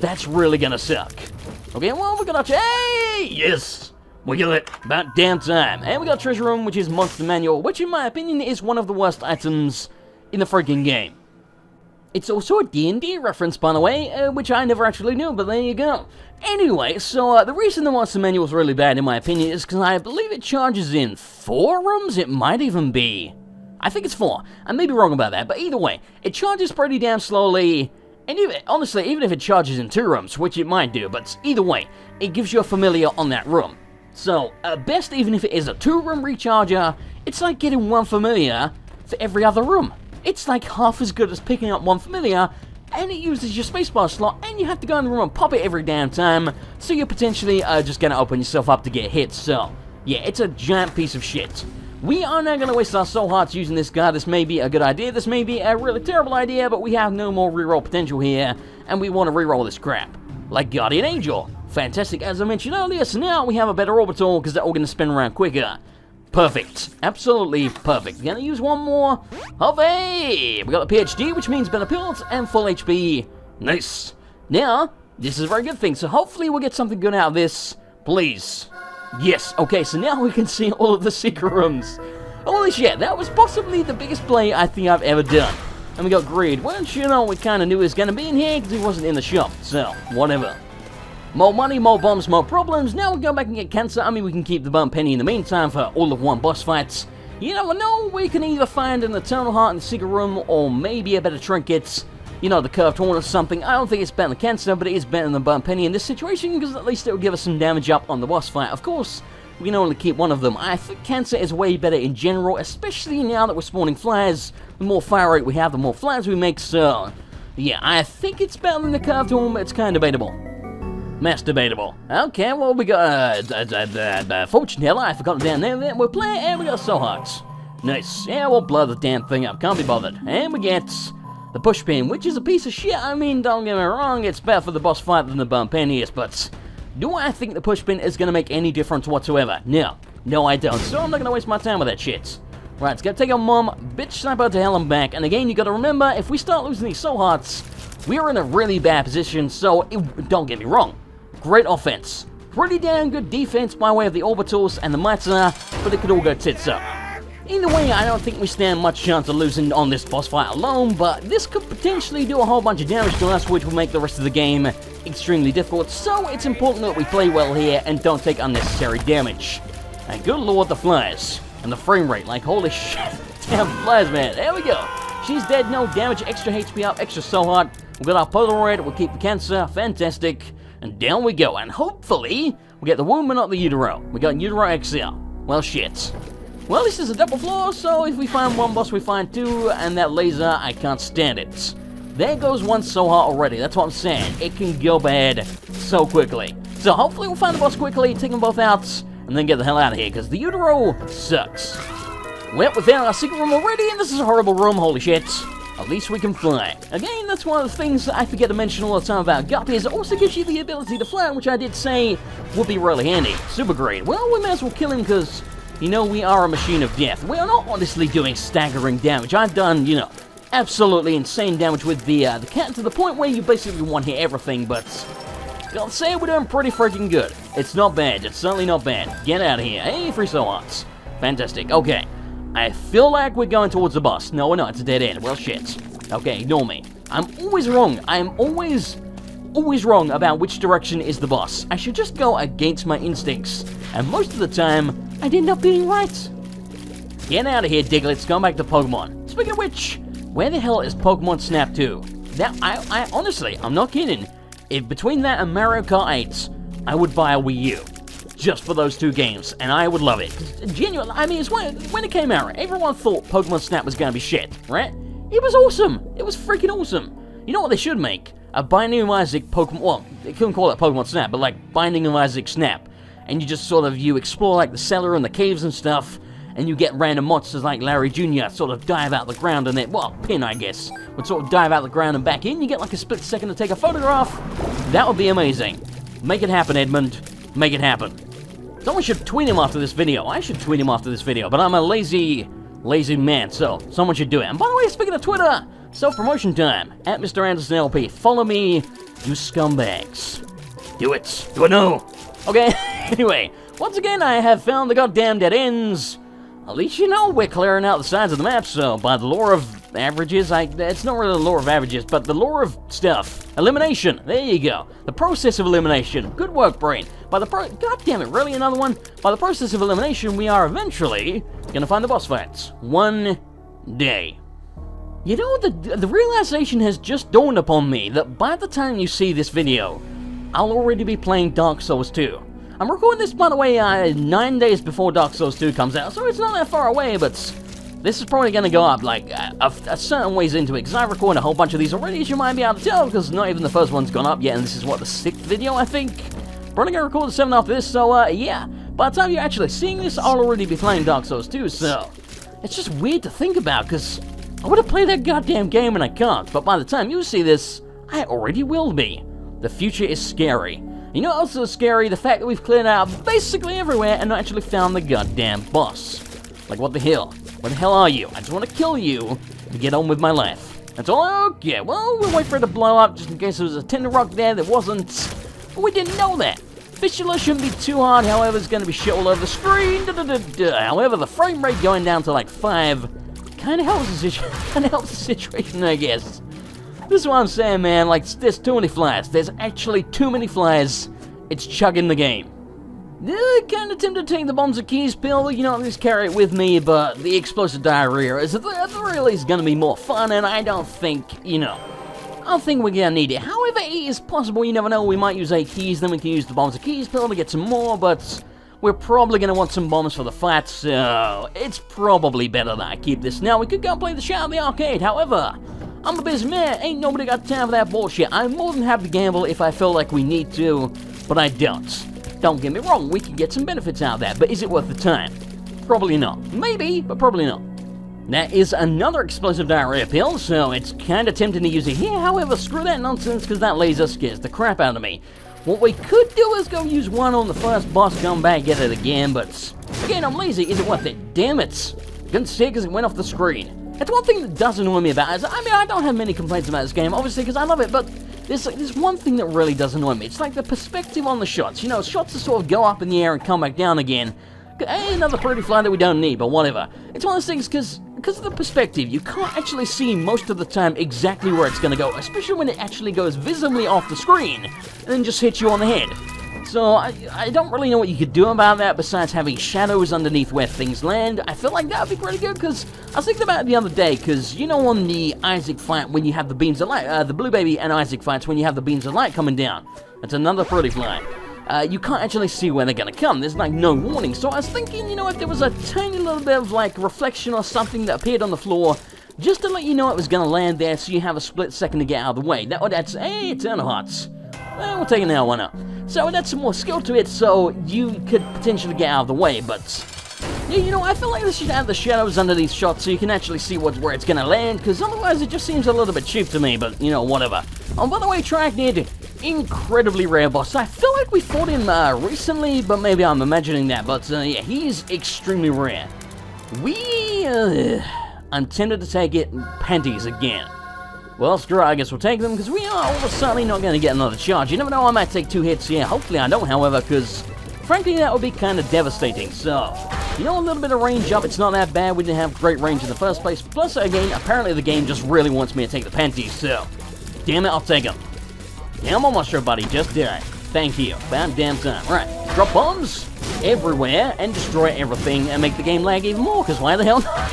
that's really going to suck. Okay, well, we're going to... Hey! Yes! We got it. About damn time. And we got Treasure Room, which is Monster Manual, which in my opinion is one of the worst items in the freaking game. It's also a D&D reference, by the way, which I never actually knew, but there you go. Anyway, so the reason the Monster Manual is really bad, in my opinion, is because I believe it charges in 4 rooms? It might even be... I think it's 4. I may be wrong about that, but either way, it charges pretty damn slowly, and even, honestly, even if it charges in 2 rooms, which it might do, but either way, it gives you a familiar on that room. So, at best, even if it is a 2-room recharger, it's like getting 1 familiar for every other room. It's like half as good as picking up 1 familiar, and it uses your spacebar slot, and you have to go in the room and pop it every damn time, so you're potentially just going to open yourself up to get hit. So, yeah, it's a giant piece of shit. We are now going to waste our soul hearts using this guy. This may be a good idea, this may be a really terrible idea, but we have no more reroll potential here, and we want to reroll this crap. Like Guardian Angel. Fantastic, as I mentioned earlier, so now we have a better orbital, because they're all going to spin around quicker. Perfect. Absolutely perfect. Gonna use 1 more. Hooray! We got the PhD, which means better pills and full HP. Nice. Now, this is a very good thing, so hopefully we'll get something good out of this. Please. Yes. Okay, so now we can see all of the secret rooms. Holy shit, that was possibly the biggest play I think I've ever done. And we got Greed, which, you know, we kind of knew he was going to be in here because he wasn't in the shop, so whatever. More money, more bombs, more problems. Now we go back and get Cancer. I mean, we can keep the bum penny in the meantime for all of 1 boss fights. You never know, we can either find an Eternal Heart in the secret room, or maybe a better trinket. You know, the curved horn or something. I don't think it's better than Cancer, but it is better than bum penny in this situation, because at least it will give us some damage up on the boss fight. Of course, we can only keep 1 of them. I think Cancer is way better in general, especially now that we're spawning flares. The more fire rate we have, the more flares we make, so... Yeah, I think it's better than the curved horn, but it's kind of debatable. Masturbatable. Okay, well, we got, fortune teller, I forgot the damn name of it. We're playing, and we got soul hearts. Nice. Yeah, we'll blow the damn thing up, can't be bothered. And we get the push pin, which is a piece of shit. I mean, don't get me wrong, it's better for the boss fight than the bum pen is, but do I think the push pin is going to make any difference whatsoever? No. No, I don't. So I'm not going to waste my time with that shit. Right, it's going to take our mom, bitch slap her to hell and back, and again, you got to remember, if we start losing these soul hearts, we're in a really bad position, so don't get me wrong. Great offense. Pretty damn good defense by way of the orbitals and the mitre, but it could all go tits up. Either way, I don't think we stand much chance of losing on this boss fight alone, but this could potentially do a whole bunch of damage to us, which will make the rest of the game extremely difficult, so it's important that we play well here and don't take unnecessary damage. And good lord, the flies. And the frame rate, like holy shit. Damn flies, man. There we go. She's dead, no damage, extra HP up, extra soul heart. We've got our Polaroid, we'll keep the Cancer, fantastic. And down we go, and hopefully, we get the womb and not the utero. We got utero XL. Well, shit. Well, this is a double floor, so if we find 1 boss, we find 2, and that laser, I can't stand it. There goes 1 so hot already, that's what I'm saying. It can go bad so quickly. So hopefully we'll find the boss quickly, take them both out, and then get the hell out of here, because the utero sucks. Well, we found our secret room already, and this is a horrible room, holy shit. At least we can fly. Again, that's one of the things that I forget to mention all the time about Guppy, is it also gives you the ability to fly, which I did say would be really handy. Super great. Well, we may as well kill him, because, you know, we are a machine of death. We are not honestly doing staggering damage. I've done, you know, absolutely insane damage with the cat, to the point where you basically one-hit everything, but I'll say we're doing pretty freaking good. It's not bad. It's certainly not bad. Get out of here. Hey, free soul hearts. Fantastic. Okay. I feel like we're going towards the boss. No, we're not. It's a dead end. Well, shit. Okay, ignore me. I'm always wrong. I'm always always wrong about which direction is the boss. I should just go against my instincts. And most of the time, I'd end up being right. Get out of here, Diglett's going back to Pokemon. Speaking of which, where the hell is Pokemon Snap 2? That, I honestly, I'm not kidding. If between that and Mario Kart 8, I would buy a Wii U. Just for those 2 games, and I would love it. Genuinely, I mean, it's when it came out, everyone thought Pokemon Snap was gonna be shit, right? It was awesome. It was freaking awesome. You know what they should make? A Binding of Isaac Pokemon, well, they couldn't call it Pokemon Snap, but like Binding of Isaac Snap. And you just sort of, you explore like the cellar and the caves and stuff, and you get random monsters like Larry Jr. sort of dive out the ground and then, well, Pin, I guess, would sort of dive out the ground and back in. You get like a split second to take a photograph. That would be amazing. Make it happen, Edmund. Make it happen. Someone should tweet him after this video. I should tweet him after this video, but I'm a lazy man, so someone should do it. And by the way, speaking of Twitter, self-promotion time, at MrAndersonLP. Follow me, you scumbags. Do it. Do it now. Okay, anyway, once again, I have found the goddamn dead ends. At least you know we're clearing out the sides of the map, so by the law of averages, it's not really the law of averages, but the law of stuff. Elimination, there you go. The process of elimination. Good work, brain. God damn it, really another one? By the process of elimination, we are eventually gonna find the boss fights. One day. You know, the realization has just dawned upon me that by the time you see this video, I'll already be playing Dark Souls 2. I'm recording this, by the way, 9 days before Dark Souls 2 comes out, so it's not that far away, but this is probably going to go up, like, a certain ways into it, because I recorded a whole bunch of these already, as you might be able to tell, because not even the first one's gone up yet, and this is, what, the 6th video, I think? Probably going to record the 7th after this, so, yeah. By the time you're actually seeing this, I'll already be playing Dark Souls 2, so it's just weird to think about, because I would have played that goddamn game and I can't, but by the time you see this, I already will be. The future is scary. You know what else is scary? The fact that we've cleared out basically everywhere and not actually found the goddamn boss. Like, what the hell? Where the hell are you? I just want to kill you and get on with my life. That's all? Okay, well, we'll wait for it to blow up just in case there was a Tinder Rock there that wasn't. But we didn't know that. Fistula shouldn't be too hard, however, it's going to be shit all over the screen. However, the frame rate going down to like 5 kind of helps the situation, I guess. This is what I'm saying, man. Like, there's too many flies. There's actually too many flies. It's chugging the game. Kind of tempted to take the bombs and keys pill, you know, at least carry it with me, but the explosive diarrhea is really going to be more fun, and I don't think, you know, I don't think we're going to need it. However, it is possible, you never know, we might use 8 keys, then we can use the bombs and keys pill to get some more, but we're probably going to want some bombs for the fight, so it's probably better that I keep this. Now, we could go and play the shit out of the arcade, however, I'm a busy man, ain't nobody got time for that bullshit. I'm more than happy to gamble if I feel like we need to, but I don't. Don't get me wrong, we can get some benefits out of that, but is it worth the time? Probably not. Maybe, but probably not. That is another explosive diarrhea pill, so it's kind of tempting to use it here. However, screw that nonsense, because that laser scares the crap out of me. What we could do is go use one on the first boss, come back, get it again, but again, I'm lazy. Is it worth it? Damn it. Couldn't see it because it went off the screen. That's one thing that does annoy me about it. I mean, I don't have many complaints about this game, obviously, because I love it, but there's one thing that really does annoy me. It's like the perspective on the shots. You know, shots that sort of go up in the air and come back down again. Hey, another pretty fly that we don't need, but whatever. It's one of those things, because of the perspective, you can't actually see most of the time exactly where it's going to go, especially when it actually goes visibly off the screen, and then just hits you on the head. So, I don't really know what you could do about that besides having shadows underneath where things land. I feel like that would be pretty good, because I was thinking about it the other day, because, you know, on the Isaac fight, when you have the beams of light, the Blue Baby and Isaac fights, when you have the beams of light coming down, that's another pretty fly. You can't actually see where they're going to come. There's, like, no warning. So I was thinking, you know, if there was a tiny little bit of, like, reflection or something that appeared on the floor, just to let you know it was going to land there so you have a split second to get out of the way. That would add, hey, Eternal Hearts. Well, we'll take it now, why not? So it adds some more skill to it, so you could potentially get out of the way, but yeah, you know, I feel like this should add the shadows under these shots so you can actually see where it's gonna land, because otherwise it just seems a little bit cheap to me, but, you know, whatever. Oh, by the way, Trachnid, incredibly rare boss. I feel like we fought him recently, but maybe I'm imagining that, but yeah, he's extremely rare. I'm tempted to take it panties again. Well, screw it, I guess we'll take them, because we are almost certainly not going to get another charge. You never know, I might take 2 hits here. Hopefully I don't, however, because, frankly, that would be kind of devastating. So, you know, a little bit of range up, it's not that bad. We didn't have great range in the first place. Plus, again, apparently the game just really wants me to take the panties, so, damn it, I'll take them. Yeah, I'm almost sure, buddy. Just did it. Thank you. About damn time. Right. Drop bombs everywhere and destroy everything and make the game lag even more, because why the hell not?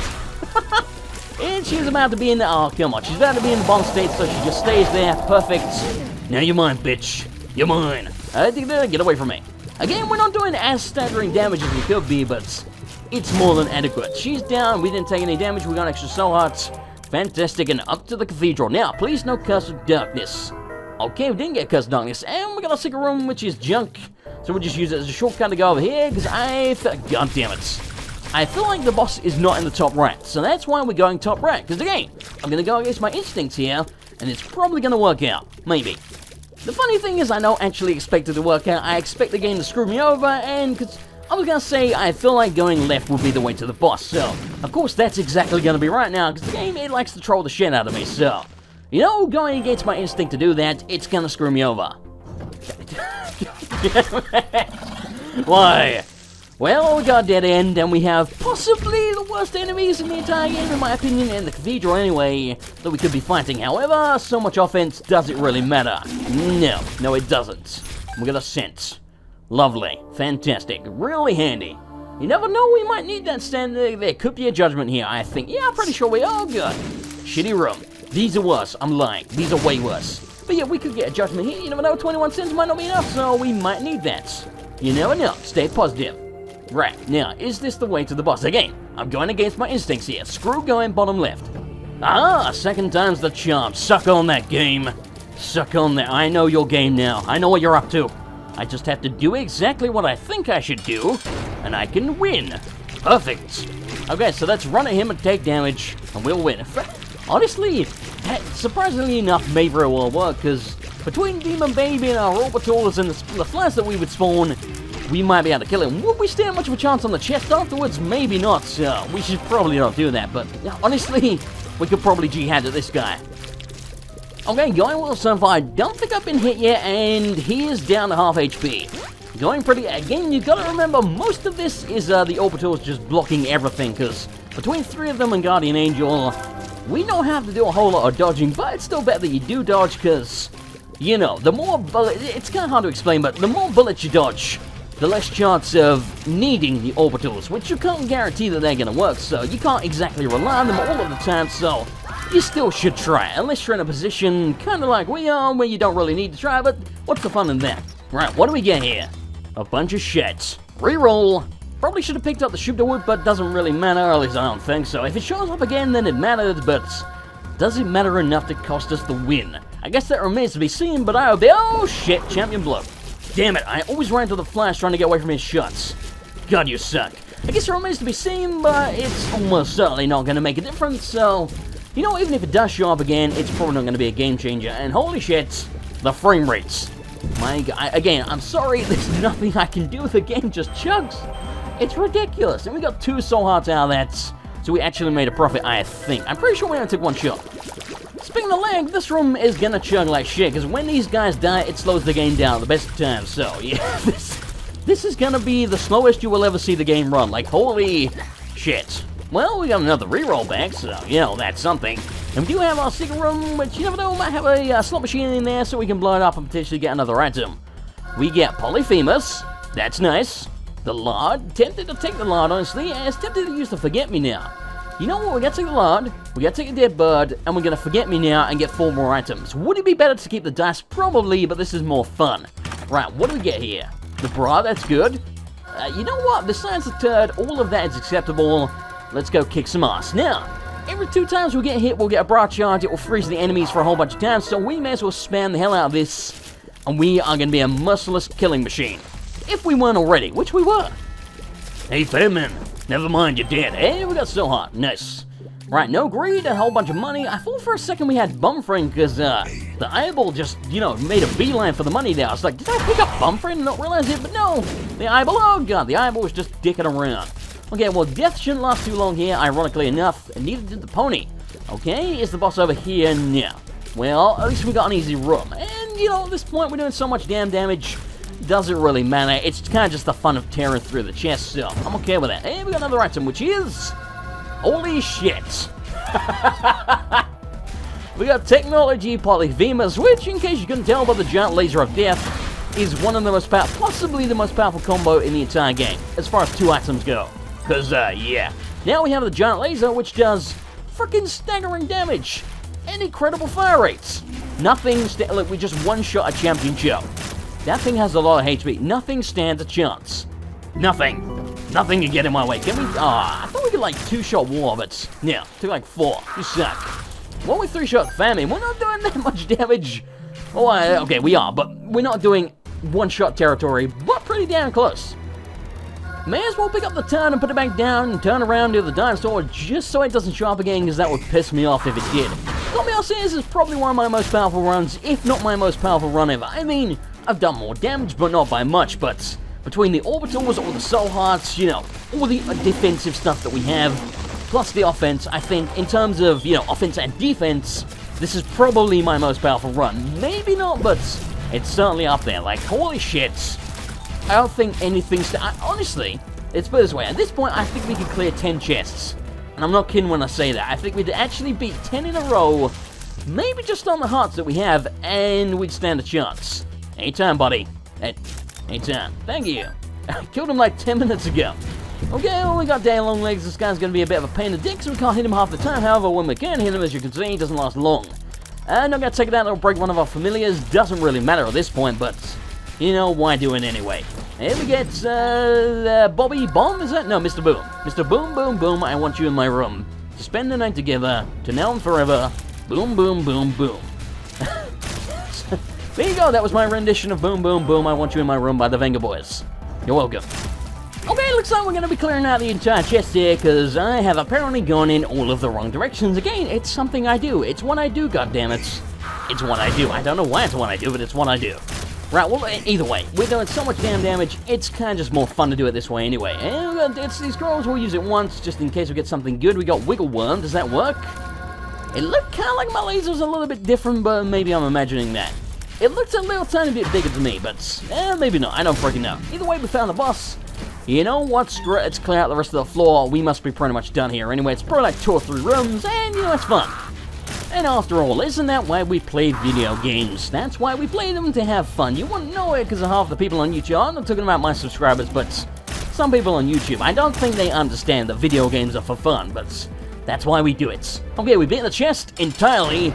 And she's about to be in the... Oh, come on. She's about to be in the bomb state, so she just stays there. Perfect. Now you're mine, bitch. You're mine. Get away from me. Again, we're not doing as staggering damage as we could be, but it's more than adequate. She's down. We didn't take any damage. We got extra soul hearts. Fantastic. And up to the cathedral. Now, please no curse of darkness. Okay, we didn't get curse of darkness. And we got a secret room, which is junk. So we'll just use it as a shortcut to go over here, because God damn it. I feel like the boss is not in the top right, so that's why we're going top right, because again, I'm going to go against my instincts here, and it's probably going to work out, maybe. The funny thing is I don't actually expect it to work out. I expect the game to screw me over, and because I was going to say I feel like going left would be the way to the boss, so of course that's exactly going to be right now, because the game, it likes to troll the shit out of me, so, you know, going against my instinct to do that, it's going to screw me over. Why? Well, we got a dead end, and we have possibly the worst enemies in the entire game, in my opinion, in the cathedral anyway, that we could be fighting. However, so much offense, does it really matter? No, it doesn't. We got a scent. Lovely. Fantastic. Really handy. You never know, we might need that stand. There could be a judgment here, I think. Yeah, I'm pretty sure we are good. Shitty room. These are worse. I'm lying. These are way worse. But yeah, we could get a judgment here. You never know, 21 cents might not be enough, so we might need that. You never know. Stay positive. Right, now, is this the way to the boss? Again, I'm going against my instincts here. Screw going bottom left. Ah, second time's the charm. Suck on that, game. Suck on that. I know your game now. I know what you're up to. I just have to do exactly what I think I should do, and I can win. Perfect. Okay, so let's run at him and take damage, and we'll win. Honestly, surprisingly enough, may very well work, because between Demon Baby and our orbitals and the flies that we would spawn, we might be able to kill him. Would we stand much of a chance on the chest afterwards? Maybe not, so we should probably not do that, but honestly, we could probably jihad at this guy. Okay, going well so far. I don't think I've been hit yet, and he is down to half HP. Going pretty... Again, you've got to remember, most of this is the orbitals just blocking everything, because between three of them and Guardian Angel, we don't have to do a whole lot of dodging, but it's still better that you do dodge, because, you know, the more bullets... It's kind of hard to explain, but the more bullets you dodge, the less chance of needing the orbitals, which you can't guarantee that they're going to work, so you can't exactly rely on them all of the time, so you still should try, unless you're in a position kind of like we are, where you don't really need to try, but what's the fun in that? Right, what do we get here? A bunch of shit. Reroll. Probably should have picked up the shooter wood, but doesn't really matter, at least I don't think so. If it shows up again, then it matters, but does it matter enough to cost us the win? I guess that remains to be seen, but I'll be... Oh shit, champion blow. Damn it, I always ran to the flash trying to get away from his shots. God, you suck. I guess it remains to be seen, but it's almost certainly not going to make a difference, so... You know, even if it does show up again, it's probably not going to be a game changer. And holy shit, the frame rates. My God, again, I'm sorry, there's nothing I can do. The game just chugs. It's ridiculous. And we got 2 soul hearts out of that, so we actually made a profit, I think. I'm pretty sure we only took 1 shot. Speaking of lag, this room is gonna chug like shit, because when these guys die, it slows the game down at the best of times. So, yeah, this is gonna be the slowest you will ever see the game run. Like, holy shit. Well, we got another reroll back, so, you know, that's something. And we do have our secret room, which, you never know, might have a slot machine in there so we can blow it up and potentially get another item. We get Polyphemus. That's nice. The Lard. Tempted to take the Lard, honestly. And it's tempted to use the Forget Me Now. You know what? We're going to take the Lard, we're going to take a Dead Bird, and we're going to Forget Me Now and get 4 more items. Would it be better to keep the dice? Probably, but this is more fun. Right, what do we get here? The Bra, that's good. You know what? Besides the turd, all of that is acceptable. Let's go kick some ass. Now, every 2 times we get hit, we'll get a bra charge. It will freeze the enemies for a whole bunch of times, so we may as well spam the hell out of this, and we are going to be a merciless killing machine. If we weren't already, which we were. Hey, Fairman, never mind, you're dead. Hey, we got so hot. Nice. Right, no greed, a whole bunch of money. I thought for a second we had Bumfriend, because the eyeball just, you know, made a beeline for the money now. I was like, did I pick up Bumfriend and not realize it? But no, the eyeball, oh god, the eyeball was just dicking around. Okay, well, death shouldn't last too long here, ironically enough, and neither did the pony. Okay, is the boss over here? No. Well, at least we got an easy room. And, you know, at this point, we're doing so much damn damage, doesn't really matter. It's kind of just the fun of tearing through the chest, so I'm okay with that. And we got another item, which is... Holy shit. We got Technology Polyphemus, which, in case you couldn't tell by the giant laser of death, is one of the most powerful, possibly the most powerful combo in the entire game, as far as 2 items go. Cause, yeah. Now we have the giant laser, which does freaking staggering damage and incredible fire rates. Nothing, look, we just one-shot a champion Joe. That thing has a lot of HP. Nothing stands a chance. Nothing. Nothing can get in my way. Can we? I thought we could like 2-shot war, but yeah, took like 4. You suck. When we 3-shot famine, we're not doing that much damage. Oh, okay, we are, but we're not doing 1-shot territory, but pretty damn close. May as well pick up the turn and put it back down and turn around to the dinosaur just so it doesn't show up again, because that would piss me off if it did. Guppy says is probably one of my most powerful runs, if not my most powerful run ever. I mean, I've done more damage, but not by much, but between the orbitals, all the soul hearts, you know, all the defensive stuff that we have, plus the offense, I think, in terms of, you know, offense and defense, this is probably my most powerful run. Maybe not, but it's certainly up there. Like, holy shit. I don't think anything's... honestly, let's put it this way. At this point, I think we could clear 10 chests. And I'm not kidding when I say that. I think we'd actually beat 10 in a row, maybe just on the hearts that we have, and we'd stand a chance. Anytime, buddy. Anytime. Thank you. I killed him like 10 minutes ago. Okay, well, we got day long legs. This guy's going to be a bit of a pain in the dick, so we can't hit him half the time. However, when we can hit him, as you can see, he doesn't last long. And I'm going to take it out and break one of our familiars. Doesn't really matter at this point, but, you know, why do it anyway? Here we get, Bobby Bomb, is that? No, Mr. Boom. Mr. Boom, Boom, Boom, I want you in my room. To spend the night together, to now and forever. Boom, boom, boom, boom. There you go, that was my rendition of Boom, Boom, Boom, I Want You in My Room by the Venga Boys. You're welcome. Okay, looks like we're going to be clearing out the entire chest here, because I have apparently gone in all of the wrong directions. Again, it's something I do. It's what I do, goddammit. It's what I do. I don't know why it's what I do, but it's what I do. Right, well, either way, we're doing so much damn damage, it's kind of just more fun to do it this way anyway. And it's these scrolls, we'll use it once, just in case we get something good. We got Wiggle Worm, does that work? It looked kind of like my laser's a little bit different, but maybe I'm imagining that. It looks a little tiny bit bigger to me, but maybe not, I don't freaking know. Either way, we found the boss. You know what, let's clear out the rest of the floor, we must be pretty much done here. Anyway, it's probably like 2 or 3 rooms, and you know, it's fun. And after all, isn't that why we play video games? That's why we play them, to have fun. You wouldn't know it because of half the people on YouTube. I'm not talking about my subscribers, but some people on YouTube. I don't think they understand that video games are for fun, but that's why we do it. Okay, we beat the chest entirely.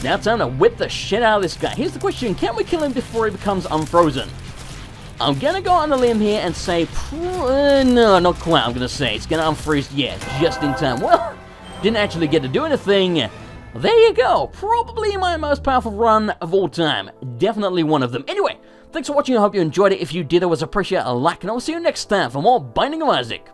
Now it's time to whip the shit out of this guy. Here's the question, can we kill him before he becomes unfrozen? I'm gonna go on the limb here and say, no, not quite. I'm gonna say it's gonna unfreeze, yeah, just in time. Well, didn't actually get to do anything. There you go, probably my most powerful run of all time. Definitely one of them. Anyway, thanks for watching, I hope you enjoyed it. If you did, I would appreciate a like, and I'll see you next time for more Binding of Isaac.